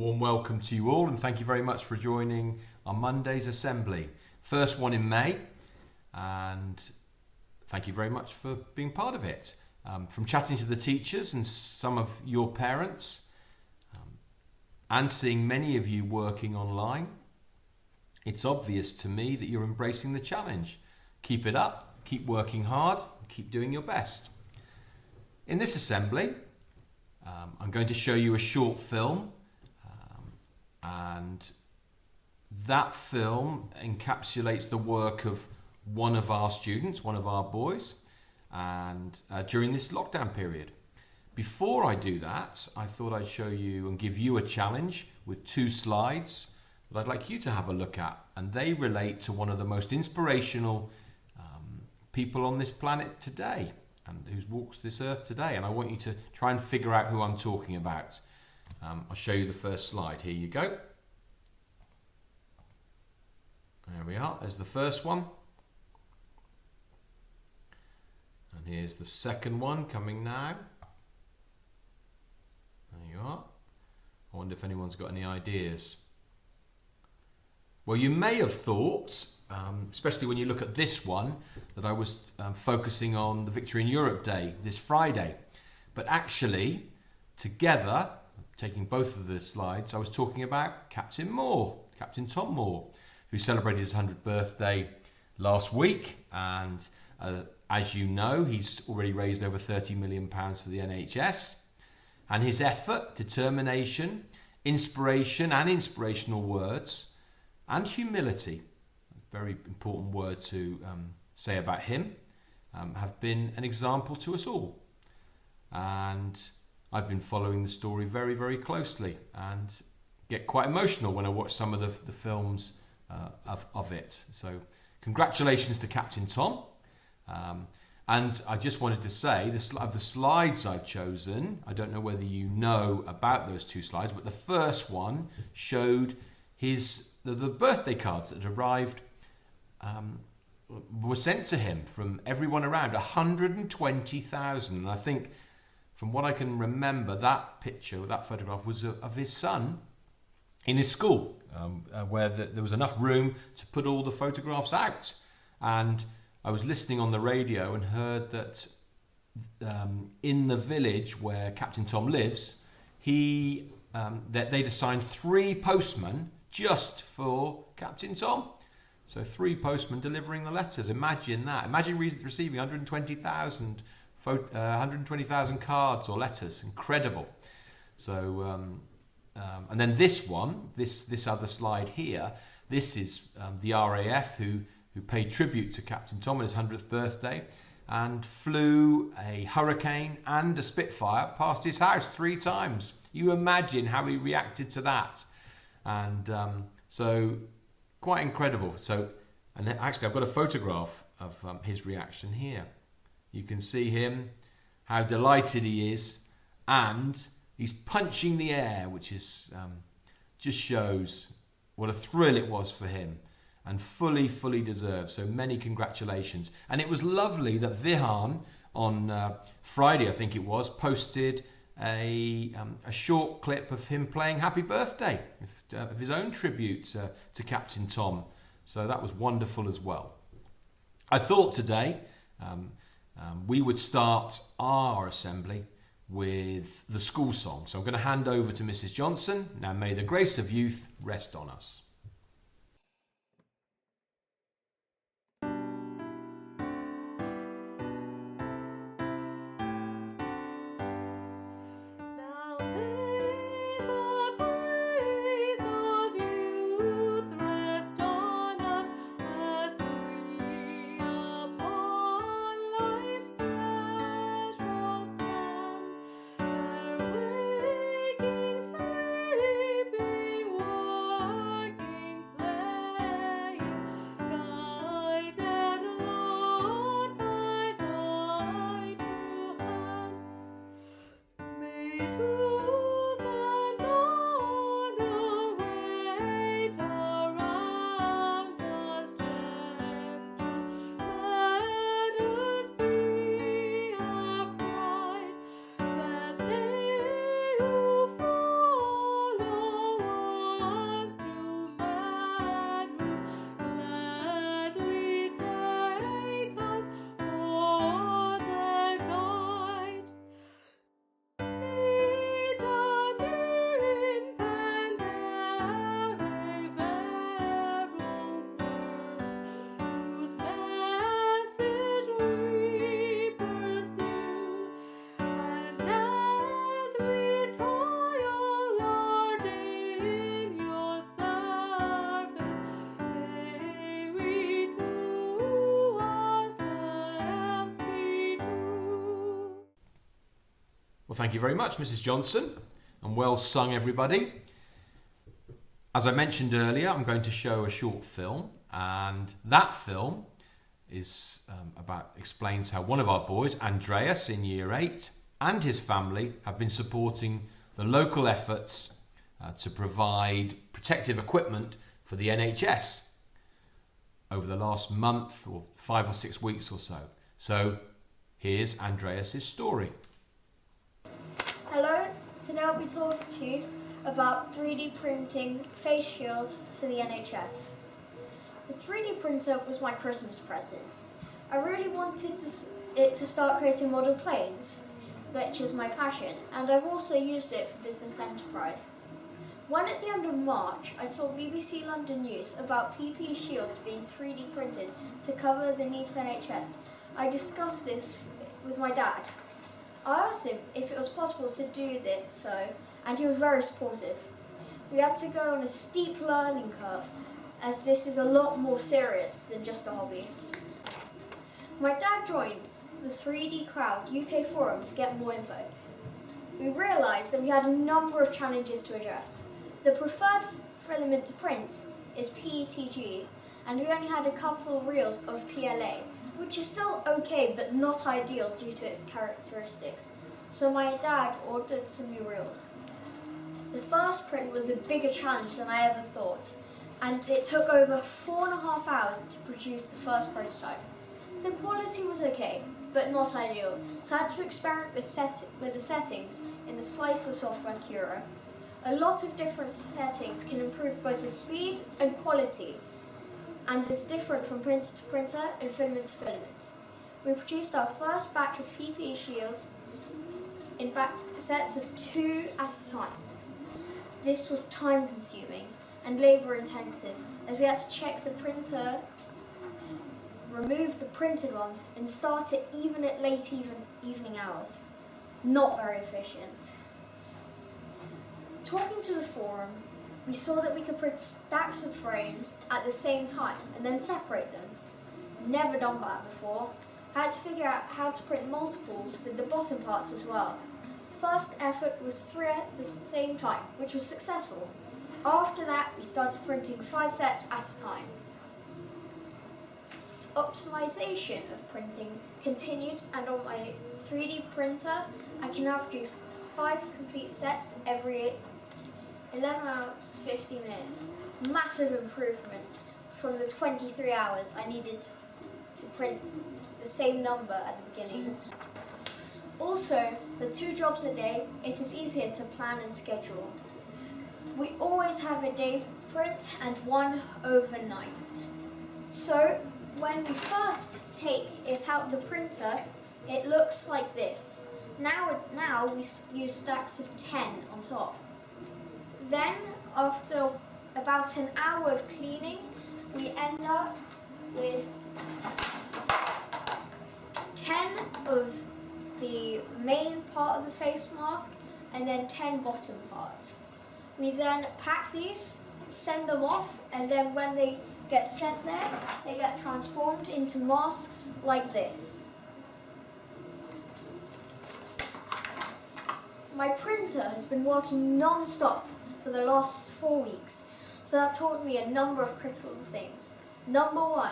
Warm welcome to you all, and thank you very much for joining our Monday's assembly. First one in May, and thank you very much for being part of it. From chatting to the teachers and some of your parents, and seeing many of you working online, it's obvious to me that you're embracing the challenge. Keep it up, keep working hard, keep doing your best. In this assembly, I'm going to show you a short film, and that film encapsulates the work of one of our students, one of our boys, and during this lockdown period. Before I do that, I thought I'd show you and give you a challenge with 2 slides that I'd like you to have a look at, and they relate to one of the most inspirational people on this planet today, and who's walked this earth today, and I want you to try and figure out who I'm talking about. I'll show you the first slide. Here you go. There we are. There's the first one. And here's the second one coming now. There you are. I wonder if anyone's got any ideas. Well, you may have thought, especially when you look at this one, that I was focusing on the Victory in Europe Day this Friday. But actually, together, taking both of the slides, I was talking about Captain Moore, Captain Tom Moore, who celebrated his 100th birthday last week. And as you know, he's already raised over £30 million for the NHS. And his effort, determination, inspiration and inspirational words, and humility, a very important word to say about him, have been an example to us all. And I've been following the story very, very closely and get quite emotional when I watch some of the films of it. So congratulations to Captain Tom. And I just wanted to say, of the slides I've chosen, I don't know whether you know about those 2 slides, but the first one showed the birthday cards that arrived, were sent to him from everyone around, 120,000. And I think, from what I can remember, that picture, that photograph was of his son in his school, where there was enough room to put all the photographs out. And I was listening on the radio and heard that in the village where Captain Tom lives, that they'd assigned 3 postmen just for Captain Tom. So 3 postmen delivering the letters. Imagine that. Imagine receiving 120,000 cards or letters. Incredible. So, and then this one, this other slide here, this is the RAF who paid tribute to Captain Tom on his 100th birthday and flew a Hurricane and a Spitfire past his house 3 times. You imagine how he reacted to that. And so quite incredible. So, and actually I've got a photograph of his reaction here. You can see him, how delighted he is, and he's punching the air, which is just shows what a thrill it was for him, and fully deserved. So many congratulations. And it was lovely that Vihan on Friday, I think it was, posted a short clip of him playing Happy Birthday, of his own tribute to Captain Tom. So that was wonderful as well. I thought today we would start our assembly with the school song. So I'm going to hand over to Mrs. Johnson. Now may the grace of youth rest on us. Well, thank you very much, Mrs. Johnson, and well sung, everybody. As I mentioned earlier, I'm going to show a short film, and that film is explains how one of our boys, Andreas, in Year 8, and his family have been supporting the local efforts to provide protective equipment for the NHS over the last month or 5 or 6 weeks or so. So here's Andreas's story. Hello, today I'll be talking to you about 3D printing face shields for the NHS. The 3D printer was my Christmas present. I really wanted it to start creating model planes, which is my passion, and I've also used it for business enterprise. When at the end of March, I saw BBC London News about PPE shields being 3D printed to cover the needs for NHS, I discussed this with my dad. I asked him if it was possible to do this, and he was very supportive. We had to go on a steep learning curve, as this is a lot more serious than just a hobby. My dad joined the 3D Crowd UK forum to get more info. We realised that we had a number of challenges to address. The preferred filament to print is PETG, and we only had a couple of reels of PLA, which is still okay but not ideal due to its characteristics. So my dad ordered some new reels. The first print was a bigger challenge than I ever thought, and it took over 4.5 hours to produce the first prototype. The quality was okay, but not ideal, so I had to experiment with the settings in the Slicer software Cura. A lot of different settings can improve both the speed and quality, and is different from printer to printer and filament to filament. We produced our first batch of PPE shields in sets of 2 at a time. This was time consuming and labour intensive, as we had to check the printer, remove the printed ones, and start it even at late evening hours. Not very efficient. Talking to the forum, we saw that we could print stacks of frames at the same time and then separate them. Never done that before. I had to figure out how to print multiples with the bottom parts as well. First effort was 3 at the same time, which was successful. After that, we started printing 5 sets at a time. Optimization of printing continued, and on my 3D printer, I can now produce 5 complete sets every 11 hours, 50 minutes. Massive improvement from the 23 hours I needed to print the same number at the beginning. Also, with 2 jobs a day, it is easier to plan and schedule. We always have a day print and one overnight. So, when we first take it out of the printer, it looks like this. Now we use stacks of 10 on top. Then, after about an hour of cleaning, we end up with 10 of the main part of the face mask and then 10 bottom parts. We then pack these, send them off, and then when they get sent there, they get transformed into masks like this. My printer has been working non-stop for the last 4 weeks, so that taught me a number of critical things. Number 1,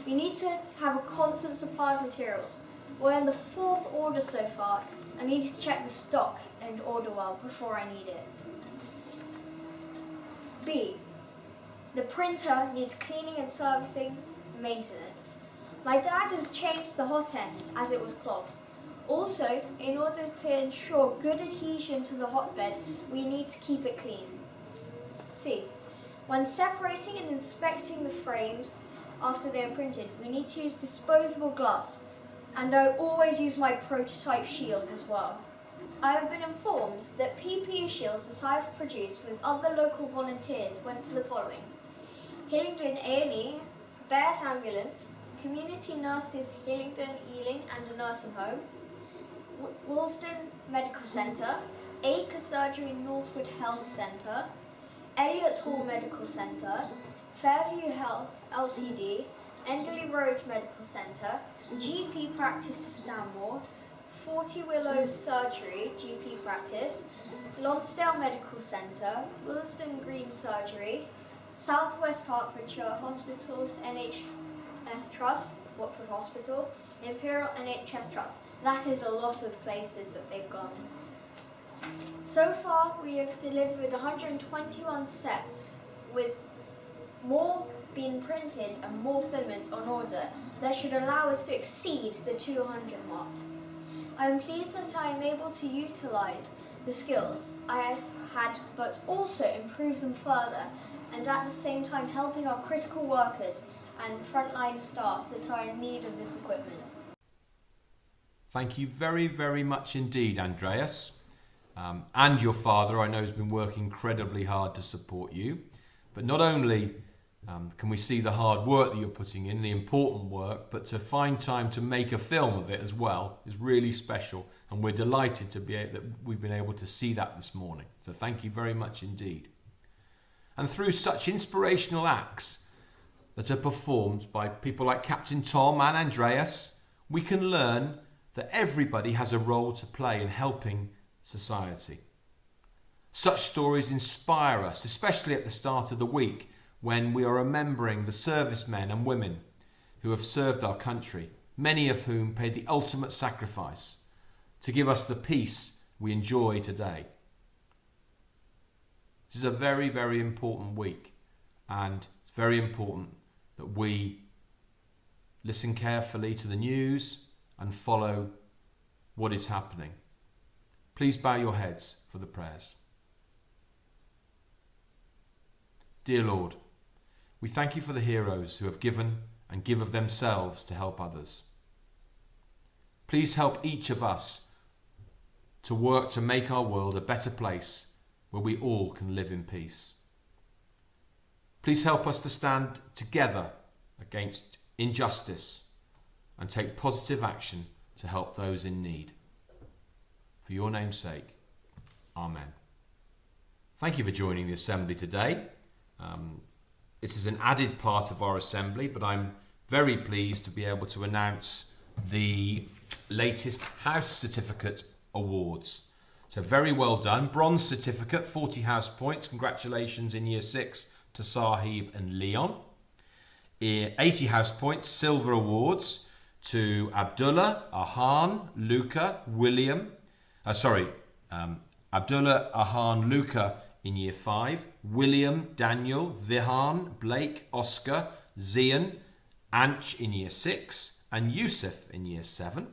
we need to have a constant supply of materials. We're in the 4th order so far. I needed to check the stock and order well before I need it. B, the printer needs cleaning and servicing maintenance. My dad has changed the hot end as it was clogged. Also, in order to ensure good adhesion to the hotbed, we need to keep it clean. C, when separating and inspecting the frames after they are printed, we need to use disposable gloves, and I always use my prototype shield as well. I have been informed that PPE shields that I have produced with other local volunteers went to the following: Hillingdon A&E, Bears Ambulance, Community Nurses Hillingdon, Ealing and a nursing home, Woolston Medical Centre, Acre Surgery Northwood Health Centre, Elliot Hall Medical Centre, Fairview Health Ltd, Enderley Road Medical Centre, GP Practice Stanmore, 40 Willows Surgery, GP practice, Lonsdale Medical Centre, Willesden Green Surgery, Southwest Hertfordshire Hospitals NHS Trust, Watford Hospital, Imperial NHS Trust. That is a lot of places that they've gone. So far, we have delivered 121 sets, with more being printed and more filament on order. That should allow us to exceed the 200 mark. I am pleased that I am able to utilise the skills I have had, but also improve them further, and at the same time helping our critical workers and frontline staff that are in need of this equipment. Thank you very, very much indeed, Andreas. And your father, I know, has been working incredibly hard to support you. But not only can we see the hard work that you're putting in, the important work, but to find time to make a film of it as well is really special. And we're delighted to be that we've been able to see that this morning. So thank you very much indeed. And through such inspirational acts that are performed by people like Captain Tom and Andreas, we can learn that everybody has a role to play in helping society. Such stories inspire us, especially at the start of the week when we are remembering the servicemen and women who have served our country, many of whom paid the ultimate sacrifice to give us the peace we enjoy today. This is a very, very important week, and it's very important that we listen carefully to the news and follow what is happening. Please bow your heads for the prayers. Dear Lord, we thank you for the heroes who have given and give of themselves to help others. Please help each of us to work to make our world a better place where we all can live in peace. Please help us to stand together against injustice and take positive action to help those in need. For your name's sake, Amen. Thank you for joining the Assembly today. This is an added part of our Assembly, but I'm very pleased to be able to announce the latest House Certificate Awards. So very well done. Bronze certificate, 40 house points. Congratulations in Year 6 to Sahib and Leon. 80 house points, silver awards to Abdullah, Ahan, Luca, William. Abdullah, Ahan, Luca in Year 5. William, Daniel, Vihan, Blake, Oscar, Zian, Anch in Year 6. And Yusuf in Year 7.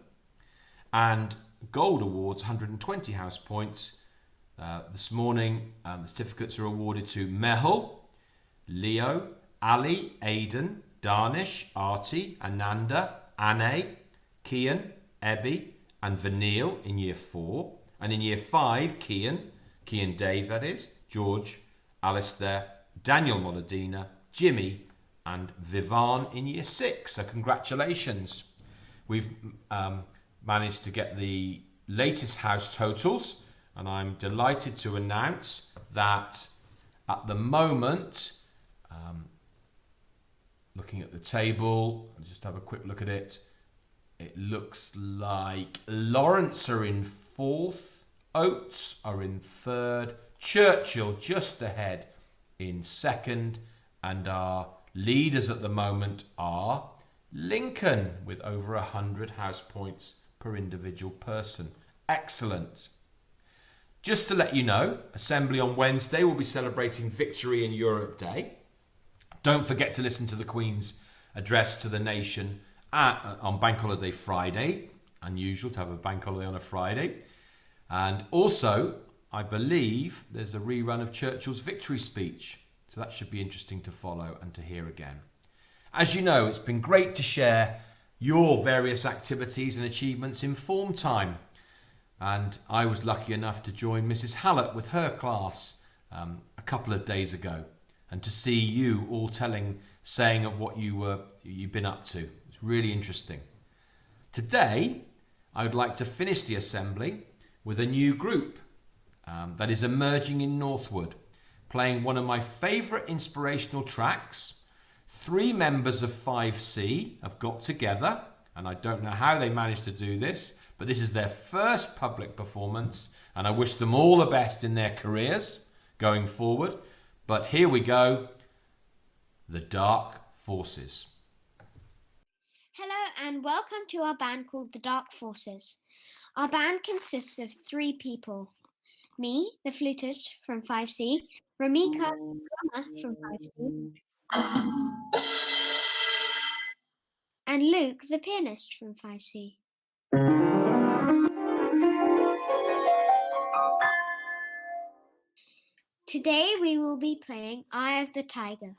And gold awards, 120 house points. This morning, the certificates are awarded to Mehul, Leo, Ali, Aidan, Danish, Arti, Ananda, Anne, Kian, Ebby, and Vanil in Year 4. And in Year 5, Kian Dave, that is, George, Alistair, Daniel Molodina, Jimmy, and Vivan in Year 6. So congratulations. We've managed to get the latest house totals, and I'm delighted to announce that at the moment, looking at the table, I'll just have a quick look at it. It looks like Lawrence are in 4th, Oates are in 3rd, Churchill just ahead in 2nd, and our leaders at the moment are Lincoln with over 100 house points per individual person. Excellent. Just to let you know, Assembly on Wednesday will be celebrating Victory in Europe Day. Don't forget to listen to the Queen's address to the nation on Bank Holiday Friday. Unusual to have a bank holiday on a Friday. And also, I believe there's a rerun of Churchill's victory speech. So that should be interesting to follow and to hear again. As you know, it's been great to share your various activities and achievements in form time. And I was lucky enough to join Mrs. Hallett with her class a couple of days ago, and to see you all saying of what you've been up to. It's really interesting. Today, I would like to finish the assembly with a new group that is emerging in Northwood, playing one of my favourite inspirational tracks. 3 members of 5C have got together, and I don't know how they managed to do this, but this is their first public performance, and I wish them all the best in their careers going forward. But here we go, The Dark Forces. Hello and welcome to our band called The Dark Forces. Our band consists of 3 people. Me, the flutist from 5C, Ramika, drummer from 5C, and Luke, the pianist from 5C. Today we will be playing Eye of the Tiger.